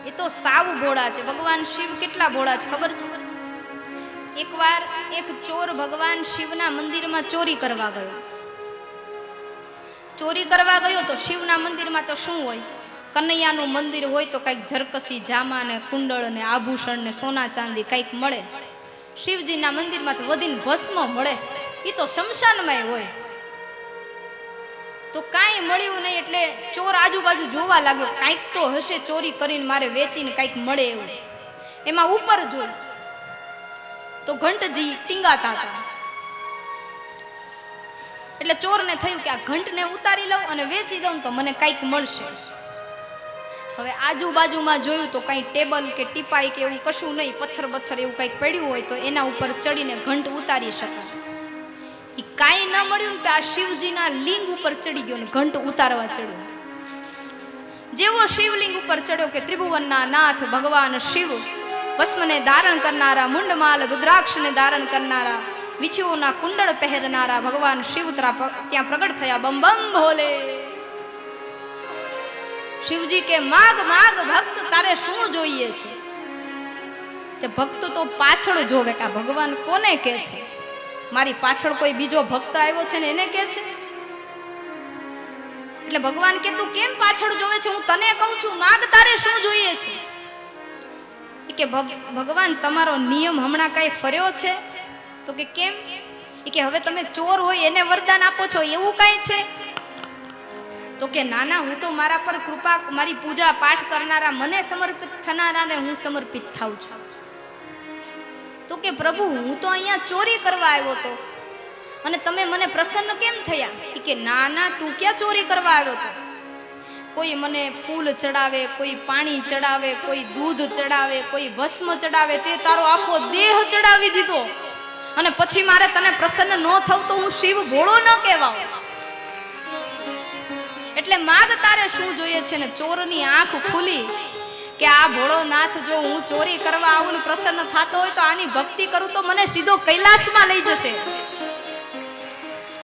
એ તો સાવ ભોળા છે. ભગવાન શિવ કેટલા ભોળા છે ખબર છે? એકવાર એક ચોર ભગવાન શિવના મંદિરમાં ચોરી કરવા ગયો. ચોરી કરવા ગયો તો શિવના મંદિરમાં તો શું હોય? કનૈયાનું મંદિર હોય તો કઈક ઝરકસી જામા ને કુંડળ ને આભૂષણ ને સોના ચાંદી કઈક મળે. શિવજીના મંદિરમાં વધીને ભસ્મ મળે. એ તો શમશાનમાં હોય. તો કાંઈ મળ્યું નહીં એટલે ચોર આજુબાજુ જોવા લાગ્યો, કાંઈક તો હશે ચોરી કરીને મારે વેચીને કાંઈક મળે એવું. એમાં ઉપર જોયું તો ઘંટજી ટીંગાતા હતા. એટલે ચોરને થયું કે આ ઘંટને ઉતારી લઉં અને વેચી દઉં તો મને કાંઈક મળશે. હવે આજુબાજુમાં જોયું તો કાંઈ ટેબલ કે ટીપાઈ કે એવું કશું નહીં, પથ્થર બથ્થર એવું કાંઈક પડ્યું હોય તો એના ઉપર ચડીને ઘંટ ઉતારી શકાય. એ કાંઈ ન મળ્યું ને તો આ શિવજીના લિંગ ઉપર ચડી ગયો ને ઘંટ ઉતારવા ચડ્યો. જેવો શિવલિંગ ઉપર ચડ્યો કે ત્રિભુવનના નાથ ભગવાન શિવ, ભસ્મને ધારણ કરનારા, મુંડમાલ રુદ્રાક્ષને ધારણ કરનારા, વિછીઓના કુંડળ પહેરનારા ભગવાન શિવ ત્યાં પ્રગટ થયા. બમ બમ ભોલે. શિવજી કે માગ માગ ભક્ત, તારે શું જોઈએ છે? તે ભક્ત તો પાછળ જોવે કે ભગવાન કોને કહે છે. મારી પાછળ કોઈ બીજો ભક્ત આવ્યો છે ને એને કહે છે. એટલે ભગવાન કે તું કેમ પાછળ જોવે છે? હું તને કહું છું માગ, તારે શું જોઈએ છે? કે ભગવાન તમારો નિયમ હમણાં કઈ ફર્યો છે? તો કે કેમ? કે હવે તમે ચોર હોય એને વરદાન આપો છો એવું કઈ છે? તો કે નાના, હું તો મારા પર કૃપા, મારી પૂજા પાઠ કરનારા, મને સમર્પિત થનારાને હું સમર્પિત થાઉં છું. તો કે પ્રભુ, હું તો અહીંયા ચોરી કરવા આવ્યો તો અને તમે મને પ્રસન્ન કેમ થયા? કે નાના, તું ક્યાં ચોરી કરવા આવ્યો તો? કોઈ મને ફૂલ ચડાવે, કોઈ પાણી ચડાવે, કોઈ દૂધ ચડાવે, કોઈ ભસ્મ ચડાવે, તે તારો આખો દેહ ચડાવી દીધો અને પછી મારે તને પ્રસન્ન ન થવું તો હું શિવ ભોળો ન કહેવાઉં. એટલે માગ, તારે શું જોઈએ છે? ને ચોરની આંખ ખુલી કે આ ભોળોનાથ, જો હું ચોરી કરવા આવું ને પ્રસન્ન થતો હોય તો આની ભક્તિ કરું તો મને સીધો કૈલાસમાં લઈ જશે.